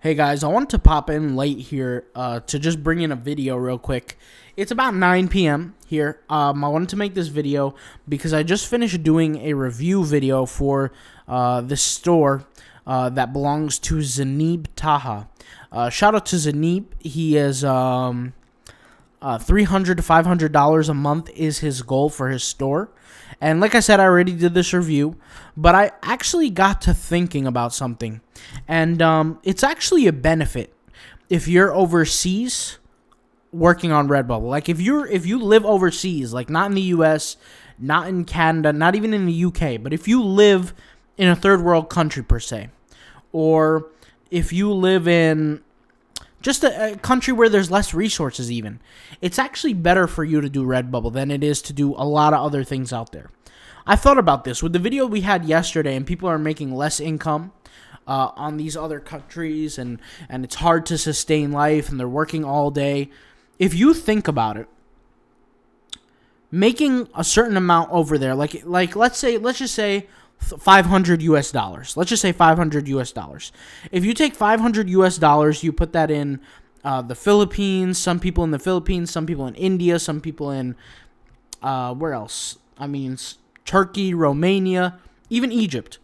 Hey guys, I wanted to pop in late here to just bring in a video real quick. It's about 9 p.m. here. I wanted to make this video because I just finished doing a review video for this store that belongs to Zanib Taha. Shout out to Zanib. He is $300 to $500 a month is his goal for his store. And like I said, I already did this review, but I actually got to thinking about something. And it's actually a benefit if you're overseas working on Redbubble. Like if you live overseas, like not in the US, not in Canada, not even in the UK, but if you live in a third world country per se, or if you live in just a country where there's less resources even, it's actually better for you to do Redbubble than it is to do a lot of other things out there. I thought about this with the video we had yesterday, and people are making less income on these other countries, and it's hard to sustain life, and they're working all day. If you think about it, making a certain amount over there, like let's just say $500 US. Let's just say $500 US. If you take $500 US, you put that in the Philippines, some people in the Philippines, some people in India, some people in where else? I mean, Turkey, Romania, even Egypt.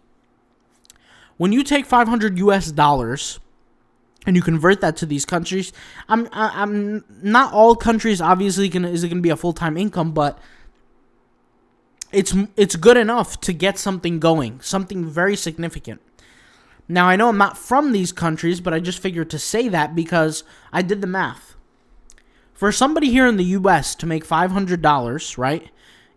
When you take $500 US and you convert that to these countries, I'm not all countries obviously is it gonna be a full-time income, but it's good enough to get something going, something very significant. Now, I know I'm not from these countries, but I just figured to say that because I did the math. For somebody here in the U.S. to make $500, right,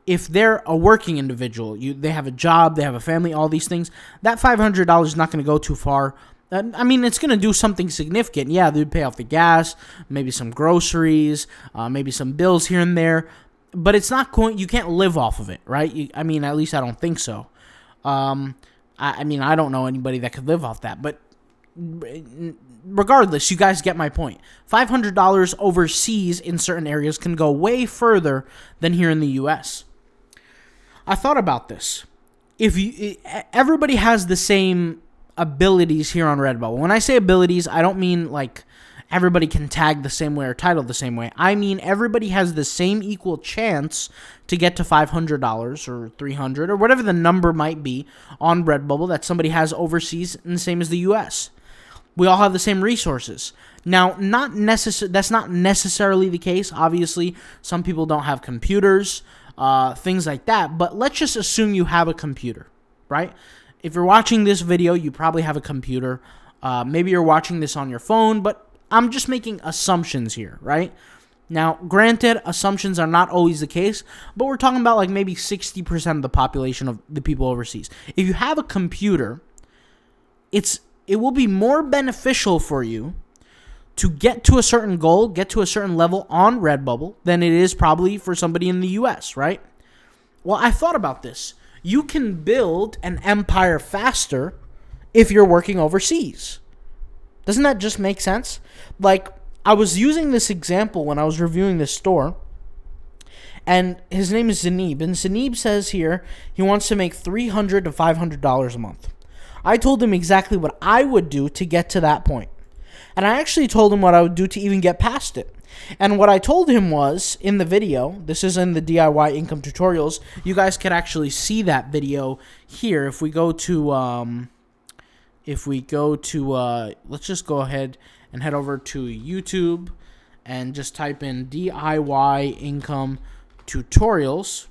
if they're a working individual, they have a job, they have a family, all these things, that $500 is not going to go too far. I mean, it's going to do something significant. Yeah, they'd pay off the gas, maybe some groceries, maybe some bills here and there. But it's not going. You can't live off of it, right? I mean, at least I don't think so. I mean, I don't know anybody that could live off that. But regardless, you guys get my point. $500 overseas in certain areas can go way further than here in the U.S. I thought about this. Everybody has the same abilities here on Redbubble. When I say abilities, I don't mean like everybody can tag the same way or title the same way. I mean, everybody has the same equal chance to get to $500 or $300 or whatever the number might be on Redbubble that somebody has overseas, and the same as the U.S. We all have the same resources. Now, that's not necessarily the case. Obviously, some people don't have computers, things like that. But let's just assume you have a computer, right? If you're watching this video, you probably have a computer. Maybe you're watching this on your phone, but I'm just making assumptions here, right? Now, granted, assumptions are not always the case, but we're talking about like maybe 60% of the population of the people overseas. If you have a computer, it will be more beneficial for you to get to a certain goal, get to a certain level on Redbubble than it is probably for somebody in the US, right? Well, I thought about this. You can build an empire faster if you're working overseas. Doesn't that just make sense? Like, I was using this example when I was reviewing this store, and his name is Zanib, and Zanib says here he wants to make $300 to $500 a month. I told him exactly what I would do to get to that point, and I actually told him what I would do to even get past it. And what I told him was, in the video, this is in the DIY income tutorials, you guys could actually see that video here. If we go to let's just go ahead and head over to YouTube and just type in DIY income tutorials,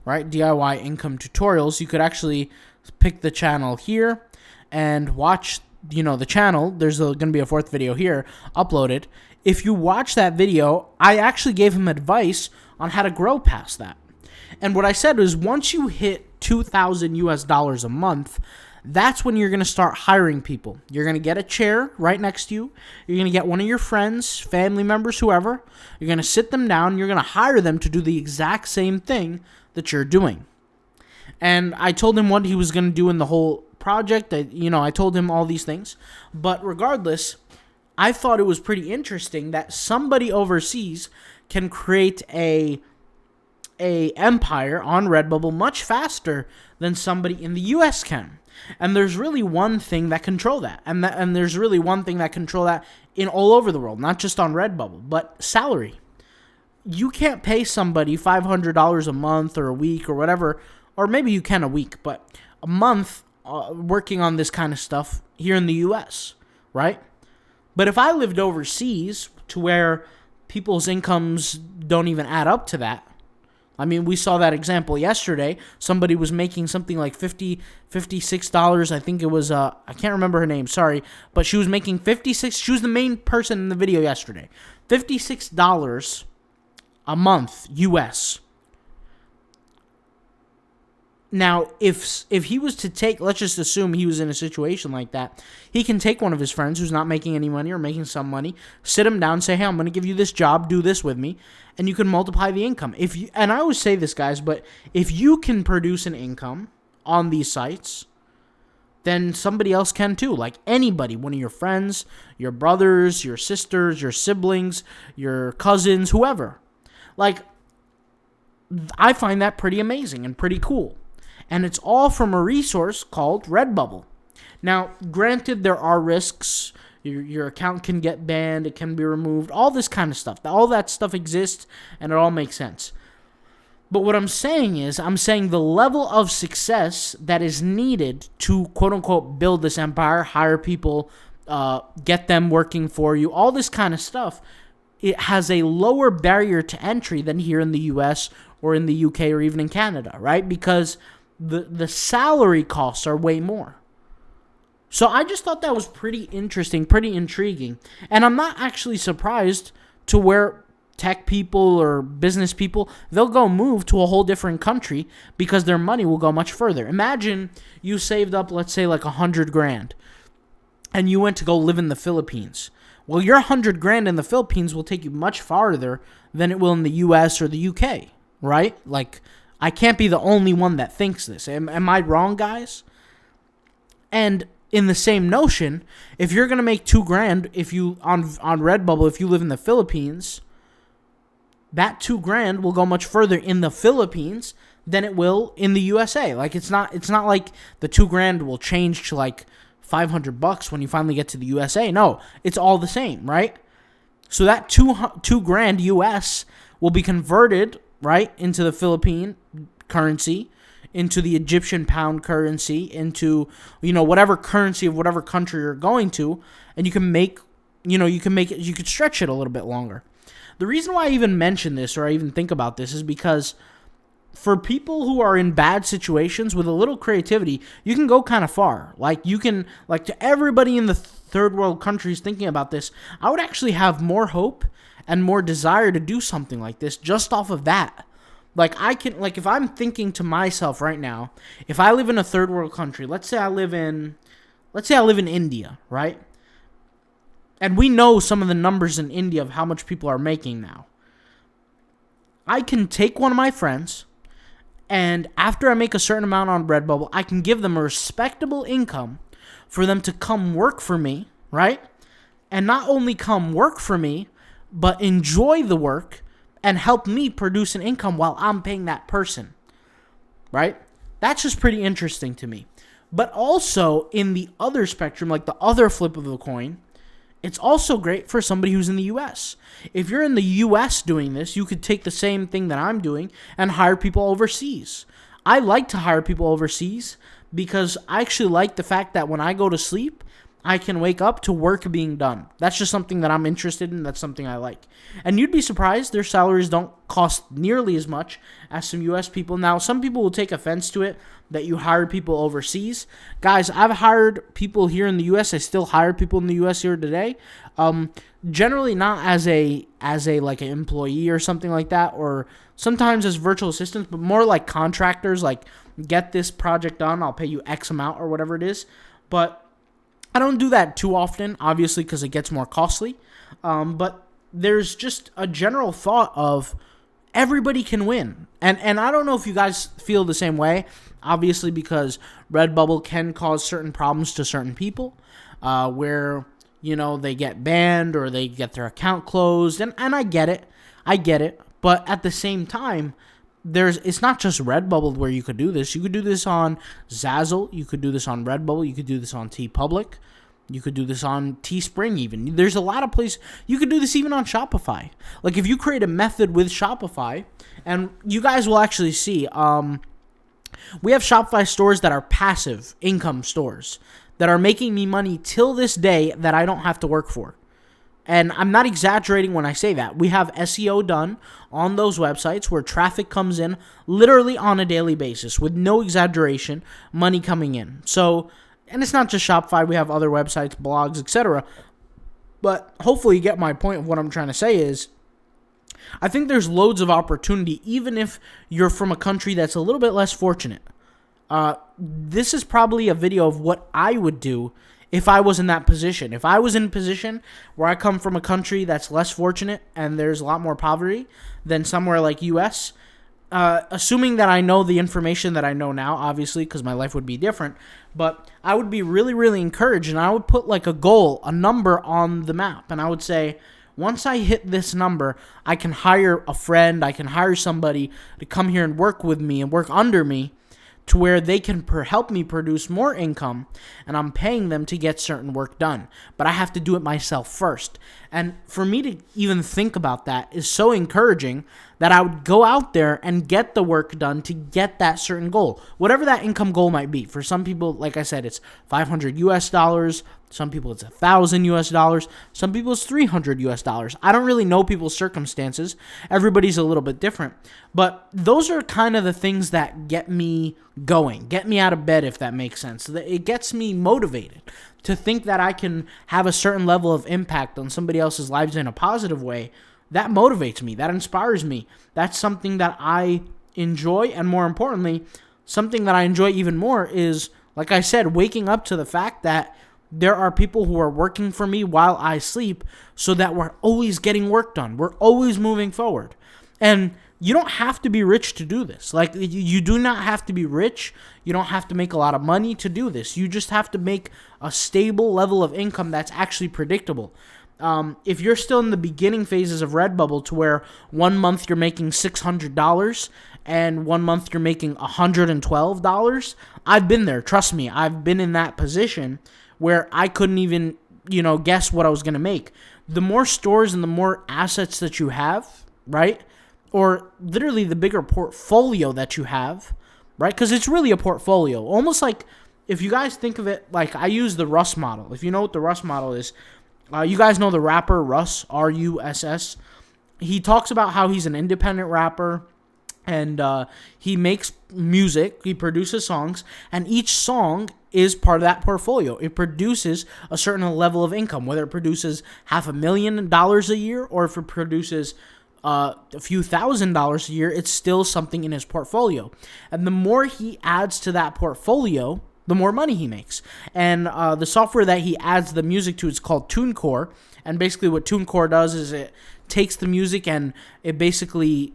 right? DIY income tutorials. You could actually pick the channel here and watch, the channel. There's going to be a fourth video here uploaded. If you watch that video, I actually gave him advice on how to grow past that. And what I said was, once you hit $2,000 US a month, that's when you're going to start hiring people. You're going to get a chair right next to you. You're going to get one of your friends, family members, whoever. You're going to sit them down. You're going to hire them to do the exact same thing that you're doing. And I told him what he was going to do in the whole project. I told him all these things. But regardless, I thought it was pretty interesting that somebody overseas can create a empire on Redbubble much faster than somebody in the US can. And there's really one thing that control that. And there's really one thing that control that in all over the world, not just on Redbubble, but salary. You can't pay somebody $500 a month or a week or whatever, or maybe you can a week, but a month working on this kind of stuff here in the U.S., right? But if I lived overseas to where people's incomes don't even add up to that, I mean, we saw that example yesterday. Somebody was making something like $56. I think it was, I can't remember her name, sorry. But she was making she was the main person in the video yesterday. $56 a month, U.S. Now, if he was to take, let's just assume he was in a situation like that, he can take one of his friends who's not making any money or making some money, sit him down, say, hey, I'm going to give you this job, do this with me, and you can multiply the income. And I always say this, guys, but if you can produce an income on these sites, then somebody else can too. Like anybody, one of your friends, your brothers, your sisters, your siblings, your cousins, whoever. Like, I find that pretty amazing and pretty cool. And it's all from a resource called Redbubble. Now, granted, there are risks. Your account can get banned. It can be removed. All this kind of stuff. All that stuff exists, and it all makes sense. But what I'm saying is, the level of success that is needed to, quote-unquote, build this empire, hire people, get them working for you, all this kind of stuff, it has a lower barrier to entry than here in the U.S. or in the U.K. or even in Canada, right? Because the salary costs are way more. So I just thought that was pretty interesting, pretty intriguing. And I'm not actually surprised to where tech people or business people, they'll go move to a whole different country because their money will go much further. Imagine you saved up, let's say, like $100,000 and you went to go live in the Philippines. Well, your $100,000 in the Philippines will take you much farther than it will in the U.S. or the U.K., right? Like, I can't be the only one that thinks this. Am I wrong, guys? And in the same notion, if you're going to make $2,000 if you on Redbubble, if you live in the Philippines, that $2,000 will go much further in the Philippines than it will in the USA. Like, it's not like the $2,000 will change to like $500 when you finally get to the USA. No, it's all the same, right? So that $2,000 US will be converted, right, into the Philippine currency, into the Egyptian pound currency, into, whatever currency of whatever country you're going to, and you could stretch it a little bit longer. The reason why I even mention this, or I even think about this, is because for people who are in bad situations, with a little creativity, you can go kind of far. Like, to everybody in the third world countries thinking about this, I would actually have more hope and more desire to do something like this just off of that. If I'm thinking to myself right now, if I live in a third world country, let's say I live in India, right? And we know some of the numbers in India of how much people are making now. I can take one of my friends, and after I make a certain amount on Redbubble, I can give them a respectable income for them to come work for me, right? And not only come work for me, but enjoy the work and help me produce an income while I'm paying that person, right? That's just pretty interesting to me. But also, in the other spectrum, like the other flip of the coin, it's also great for somebody who's in the U.S. If you're in the U.S. doing this, you could take the same thing that I'm doing and hire people overseas. I like to hire people overseas because I actually like the fact that when I go to sleep, I can wake up to work being done. That's just something that I'm interested in. That's something I like. And you'd be surprised, their salaries don't cost nearly as much as some U.S. people. Now, some people will take offense to it that you hire people overseas. Guys, I've hired people here in the U.S. I still hire people in the U.S. here today. Generally not as a like an employee or something like that, or sometimes as virtual assistants, but more like contractors, like get this project done, I'll pay you X amount or whatever it is. But I don't do that too often, obviously, because it gets more costly. But there's just a general thought of everybody can win. And I don't know if you guys feel the same way, obviously, because Redbubble can cause certain problems to certain people, where, they get banned or they get their account closed. And I get it. But at the same time, it's not just Redbubble where you could do this. You could do this on Zazzle. You could do this on Redbubble. You could do this on TeePublic. You could do this on Teespring even. There's a lot of places. You could do this even on Shopify. Like if you create a method with Shopify, and you guys will actually see, we have Shopify stores that are passive income stores that are making me money till this day that I don't have to work for. And I'm not exaggerating when I say that. We have SEO done on those websites where traffic comes in literally on a daily basis with no exaggeration, money coming in. So, and it's not just Shopify. We have other websites, blogs, etc. But hopefully you get my point of what I'm trying to say is I think there's loads of opportunity even if you're from a country that's a little bit less fortunate. This is probably a video of what I would do if I was in that position. If I was in a position where I come from a country that's less fortunate and there's a lot more poverty than somewhere like US, assuming that I know the information that I know now, obviously, because my life would be different, but I would be really, really encouraged, and I would put like a goal, a number on the map, and I would say, once I hit this number, I can hire a friend, I can hire somebody to come here and work with me and work under me to where they can help me produce more income, and I'm paying them to get certain work done. But I have to do it myself first. And for me to even think about that is so encouraging that I would go out there and get the work done to get that certain goal. Whatever that income goal might be. For some people, like I said, it's $500 US. Some people it's $1,000 US. Some people it's $300 US. I don't really know people's circumstances. Everybody's a little bit different. But those are kind of the things that get me going, get me out of bed, if that makes sense. It gets me motivated to think that I can have a certain level of impact on somebody else's lives in a positive way. That motivates me. That inspires me. That's something that I enjoy. And more importantly, something that I enjoy even more is, like I said, waking up to the fact that there are people who are working for me while I sleep so that we're always getting work done. We're always moving forward. And you don't have to be rich to do this. Like, you do not have to be rich. You don't have to make a lot of money to do this. You just have to make a stable level of income that's actually predictable. If you're still in the beginning phases of Redbubble to where 1 month you're making $600 and 1 month you're making $112, I've been there. Trust me, I've been in that position where I couldn't even, guess what I was going to make. The more stores and the more assets that you have, right? Or literally the bigger portfolio that you have, right? Because it's really a portfolio. Almost like, if you guys think of it, like I use the Russ model. If you know what the Russ model is, you guys know the rapper Russ, R-U-S-S. He talks about how he's an independent rapper, and he makes music, he produces songs, and each song is part of that portfolio. It produces a certain level of income, whether it produces $500,000 a year or if it produces a few $1,000s a year, it's still something in his portfolio. And the more he adds to that portfolio, the more money he makes. And the software that he adds the music to is called TuneCore. And basically what TuneCore does is it takes the music and it basically,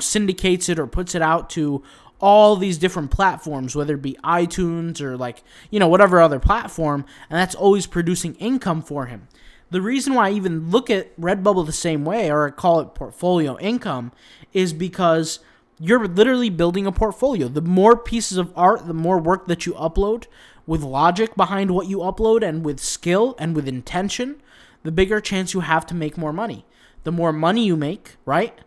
syndicates it or puts it out to all these different platforms, whether it be iTunes or whatever other platform. And that's always producing income for him. The reason why I even look at Redbubble the same way, or I call it portfolio income, is because you're literally building a portfolio. The more pieces of art, the more work that you upload with logic behind what you upload and with skill and with intention, the bigger chance you have to make more money. The more money you make, right,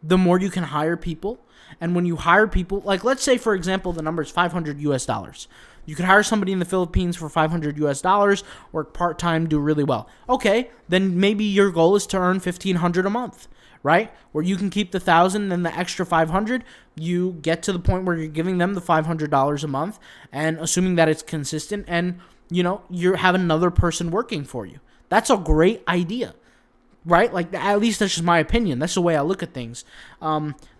the more you can hire people. And when you hire people, like let's say, for example, the number is $500 US. You could hire somebody in the Philippines for $500 US, work part-time, do really well. Okay, then maybe your goal is to earn $1,500 a month, right? Where you can keep the $1,000 and the extra $500, you get to the point where you're giving them the $500 a month, and assuming that it's consistent, and you have another person working for you. That's a great idea, right? Like, at least that's just my opinion. That's the way I look at things.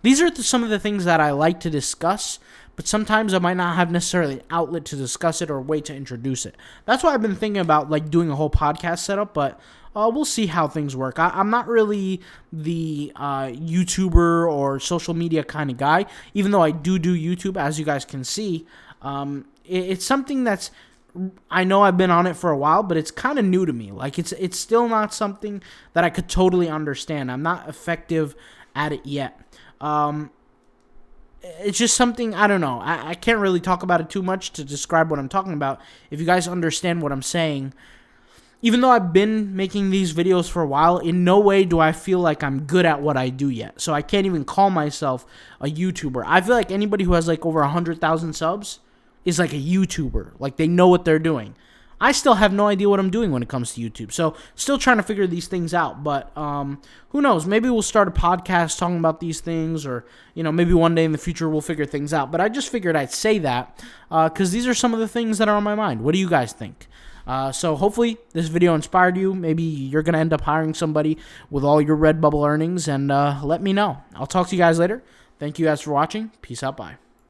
These are some of the things that I like to discuss, but sometimes I might not have necessarily an outlet to discuss it or a way to introduce it. That's why I've been thinking about doing a whole podcast setup, but we'll see how things work. I'm not really the YouTuber or social media kind of guy, even though I do YouTube, as you guys can see. It's something that's, I know I've been on it for a while, but it's kind of new to me. Like, it's still not something that I could totally understand. I'm not effective at it yet. it's just something, I don't know. I can't really talk about it too much to describe what I'm talking about. If you guys understand what I'm saying, even though I've been making these videos for a while, in no way do I feel like I'm good at what I do yet. So I can't even call myself a YouTuber. I feel like anybody who has like over 100,000 subs is like a YouTuber. Like they know what they're doing. I still have no idea what I'm doing when it comes to YouTube. So still trying to figure these things out. But who knows? Maybe we'll start a podcast talking about these things, or maybe one day in the future we'll figure things out. But I just figured I'd say that because these are some of the things that are on my mind. What do you guys think? So hopefully this video inspired you. Maybe you're going to end up hiring somebody with all your Redbubble earnings, and let me know. I'll talk to you guys later. Thank you guys for watching. Peace out. Bye.